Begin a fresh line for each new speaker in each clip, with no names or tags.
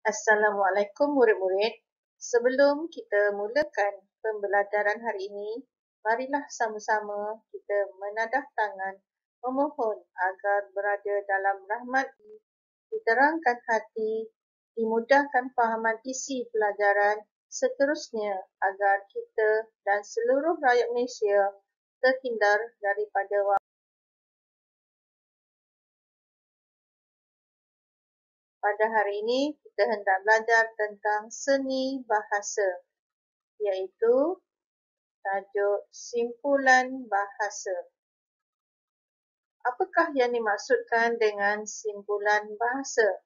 Assalamualaikum murid-murid. Sebelum kita mulakan pembelajaran hari ini, marilah sama-sama kita menadah tangan memohon agar berada dalam rahmat, diterangkan hati, dimudahkan fahaman isi pelajaran, seterusnya agar kita dan seluruh rakyat Malaysia terhindar daripada Pada hari ini, kita hendak belajar tentang seni bahasa, iaitu tajuk simpulan bahasa. Apakah yang dimaksudkan dengan simpulan bahasa?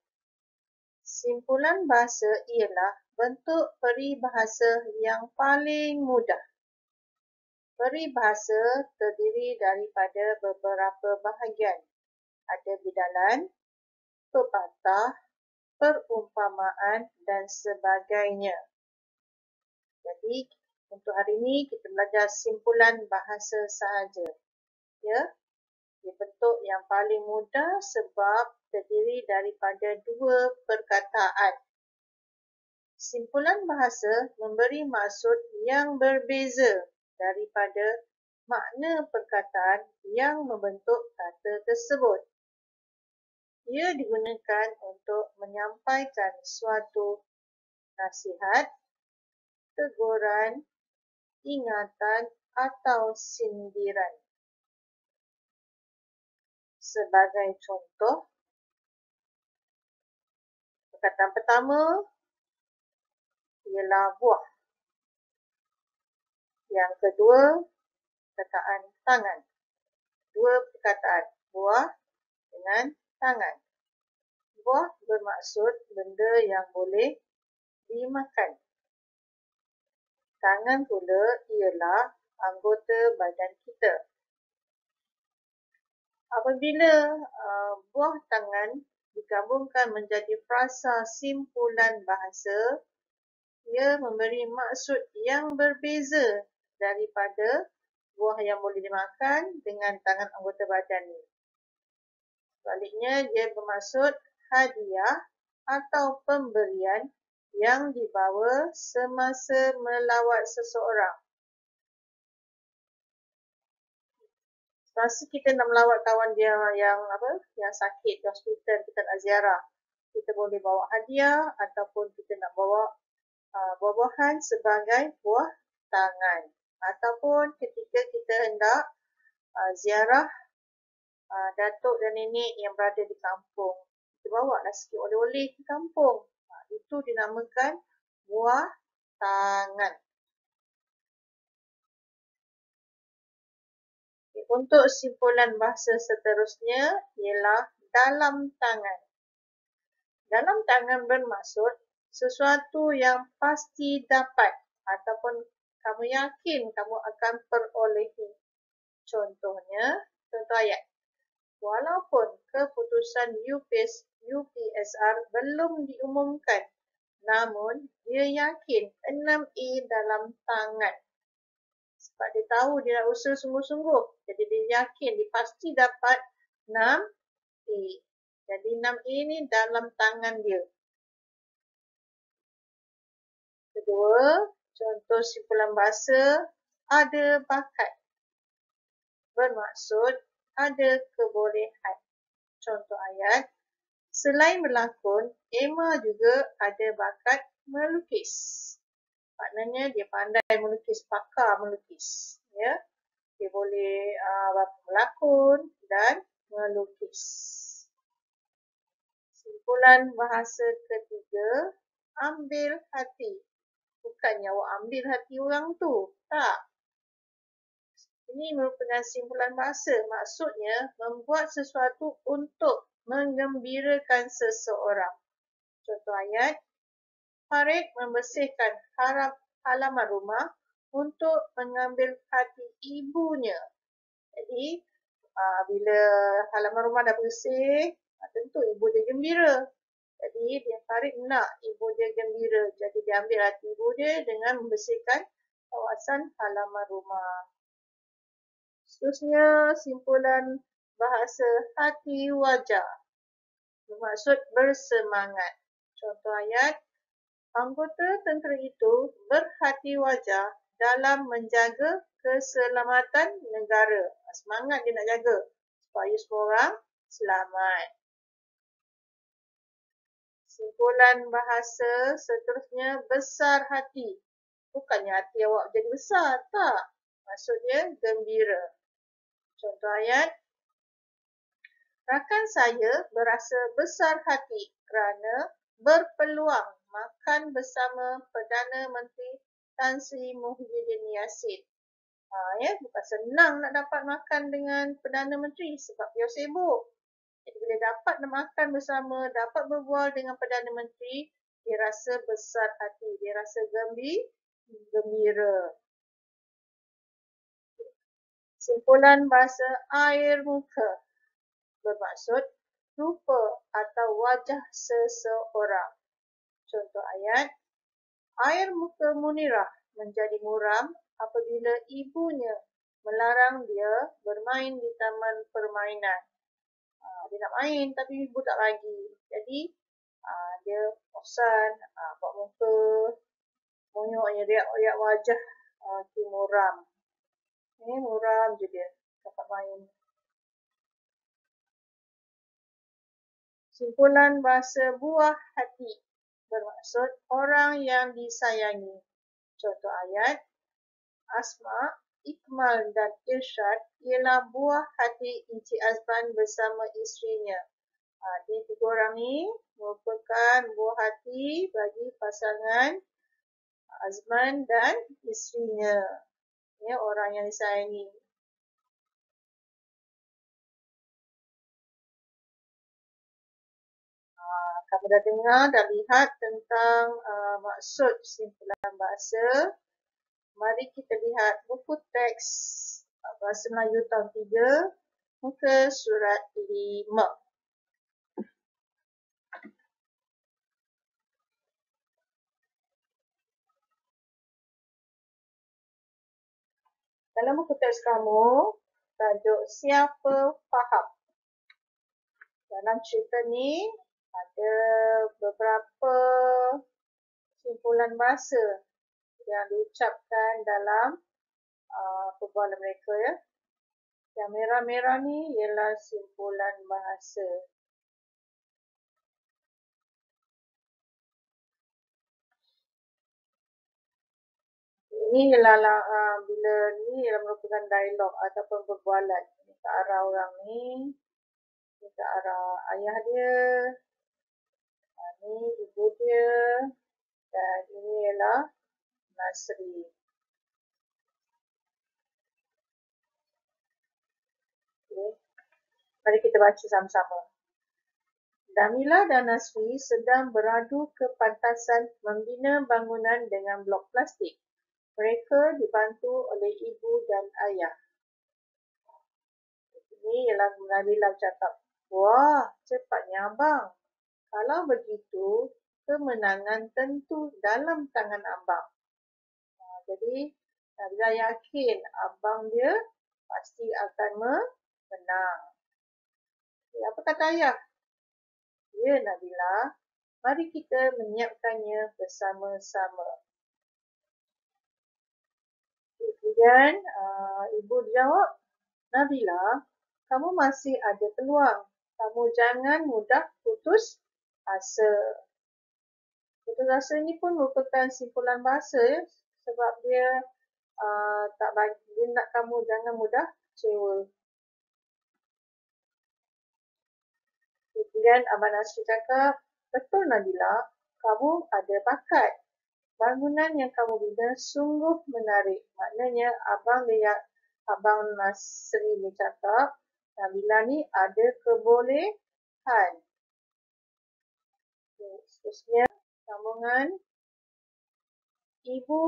Simpulan bahasa ialah bentuk peribahasa yang paling mudah. Peribahasa terdiri daripada beberapa bahagian. Ada bidalan, pepatah, perumpamaan dan sebagainya. Jadi, untuk hari ini kita belajar simpulan bahasa sahaja. Ya, dia bentuk yang paling mudah sebab terdiri daripada dua perkataan. Simpulan bahasa memberi maksud yang berbeza daripada makna perkataan yang membentuk kata tersebut. Ia digunakan untuk menyampaikan suatu nasihat, teguran, ingatan atau sindiran. Sebagai contoh, perkataan pertama ialah buah. Yang kedua, perkataan tangan. Dua perkataan, buah dengan tangan. Buah bermaksud benda yang boleh dimakan. Tangan pula ialah anggota badan kita. Apabila buah tangan digabungkan menjadi frasa simpulan bahasa, ia memberi maksud yang berbeza daripada buah yang boleh dimakan dengan tangan anggota badan ini. Sebaliknya, dia bermaksud hadiah atau pemberian yang dibawa semasa melawat seseorang. Semasa kita nak melawat kawan dia yang sakit di hospital, kita nak ziarah, kita boleh bawa hadiah ataupun kita nak bawa buah-buahan sebagai buah tangan. Ataupun ketika kita hendak ziarah datuk dan nenek yang berada di kampung, kita bawa lah sikit oleh-oleh ke kampung. Itu dinamakan buah tangan. Untuk simpulan bahasa seterusnya ialah dalam tangan. Dalam tangan bermaksud sesuatu yang pasti dapat ataupun kamu yakin kamu akan perolehi. Contohnya, contoh ayat. Walaupun keputusan UPSR belum diumumkan, namun dia yakin 6A dalam tangan. Sebab dia tahu dia nak usaha sungguh-sungguh. Jadi dia yakin dia pasti dapat 6A. Jadi 6A ni dalam tangan dia. Kedua, contoh simpulan bahasa, ada bakat. Bermaksud ada kebolehan. Contoh ayat, selain berlakon, Emma juga ada bakat melukis. Maknanya dia pandai melukis, pakar melukis. Ya, dia boleh melakon dan melukis. Simpulan bahasa ketiga, ambil hati. Bukannya awak ambil hati orang tu. Tak. Ini merupakan simpulan bahasa. Maksudnya membuat sesuatu untuk menggembirakan seseorang. Contoh ayat, Farid membersihkan halaman rumah untuk mengambil hati ibunya. Jadi, bila halaman rumah dah bersih, tentu ibu dia gembira. Jadi, Farid nak ibu dia gembira. Jadi, dia ambil hati ibu dia dengan membersihkan kawasan halaman rumah. Seterusnya, simpulan bahasa hati wajah. Bermaksud bersemangat. Contoh ayat, anggota tentera itu berhati wajah dalam menjaga keselamatan negara. Semangat dia nak jaga supaya semua orang selamat. Simpulan bahasa seterusnya, besar hati. Bukannya hati awak jadi besar, tak. Maksudnya gembira. Contoh ayat, rakan saya berasa besar hati kerana berpeluang makan bersama Perdana Menteri Tan Sri Muhyiddin Yassin. Bukan senang nak dapat makan dengan Perdana Menteri sebab dia sibuk. Jadi bila dapat nak makan bersama, dapat berbual dengan Perdana Menteri, dia rasa besar hati, dia rasa gembira. Simpulan bahasa air muka bermaksud rupa atau wajah seseorang. Contoh ayat, air muka Munirah menjadi muram apabila ibunya melarang dia bermain di taman permainan. Dia nak main tapi ibu tak bagi. Jadi dia bosan, buat muka, monyoknya, riak-riak wajah, muram. Muram je dia, dapat main. Simpulan bahasa buah hati bermaksud orang yang disayangi. Contoh ayat, Asma, Ikmal dan Irsyad ialah buah hati Encik Azman bersama isterinya. Dia tiga orang ni merupakan buah hati bagi pasangan Azman dan isterinya. Orang yang disayangi. Kamu dah dengar, dah lihat tentang maksud simpulan bahasa. Mari kita lihat buku teks Bahasa Melayu tahun 3, muka surat 5. Dalam buku teks kamu, tajuk siapa faham. Dalam cerita ni, ada beberapa simpulan bahasa yang diucapkan dalam perbualan mereka, ya. Yang merah-merah ni ialah simpulan bahasa. Ini ialah bila ni ialah merupakan dialog ataupun perbualan. Ini ke arah orang ni, ini ke arah ayah dia, ini ibu dia, dan ini ialah Nasri. Okay. Mari kita baca sama-sama. Damila dan Nasri sedang beradu kepantasan membina bangunan dengan blok plastik. Mereka dibantu oleh ibu dan ayah. Ini ialah Nabila cakap, wah, cepatnya abang. Kalau begitu, kemenangan tentu dalam tangan abang. Jadi, Nabila yakin abang dia pasti akan menang. Apa kata ayah? Ya, Nabila, mari kita menyiapkannya bersama-sama. Kemudian, ibu jawab, Nabila, kamu masih ada peluang. Kamu jangan mudah putus asa. Putus asa ini pun merupakan simpulan bahasa, ya, sebab dia tak bagi, dia nak kamu jangan mudah kecewa. Kemudian Abang Nasri cakap, betul Nabila, kamu ada bakat. Bangunan yang kamu bina sungguh menarik. Maknanya Abang Nasri ni cakap, Nabila ni ada kebolehan. Seterusnya, sambungan. Ibu,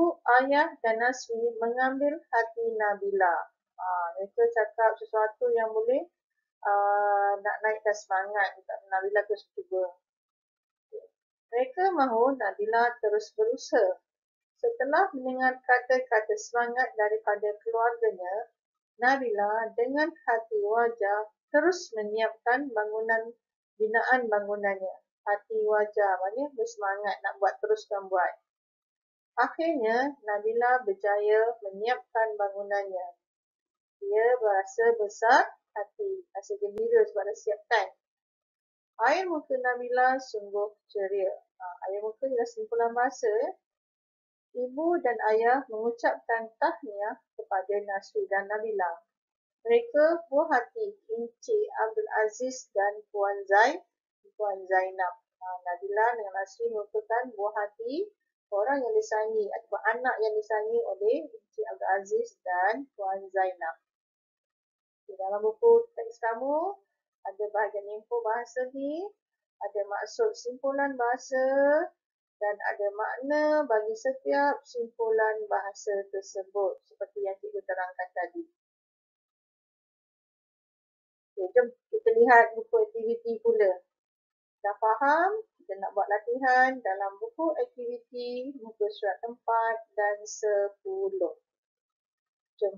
ayah dan Nasri mengambil hati Nabila. Mereka cakap sesuatu yang boleh nak naikkan semangat Nabila terus cuba. Mereka mahu Nabila terus berusaha. Setelah mendengar kata-kata semangat daripada keluarganya, Nabila dengan hati wajah terus menyiapkan binaan bangunannya. hati wajar, maknanya bersemangat nak teruskan buat. Akhirnya, Nabila berjaya menyiapkan bangunannya. Dia berasa besar hati, rasa gembira sebab dah siapkan. Air muka Nabila sungguh ceria. Air muka ialah simpulan bahasa. Ibu dan ayah mengucapkan tahniah kepada Nasri dan Nabila. Mereka buah hati Encik Abdul Aziz dan Puan Zainab. Nabila dengan Nasri merupakan buah hati orang yang disayangi atau anak yang disayangi oleh Encik Abdul Aziz dan Puan Zainab. Di dalam buku teks kamu ada bahagian info bahasa ni, ada maksud simpulan bahasa dan ada makna bagi setiap simpulan bahasa tersebut seperti yang cikgu terangkan tadi. Okay, jom kita lihat buku aktiviti pula. Dah faham? Kita nak buat latihan dalam buku aktiviti muka surat 4 dan 10. Jom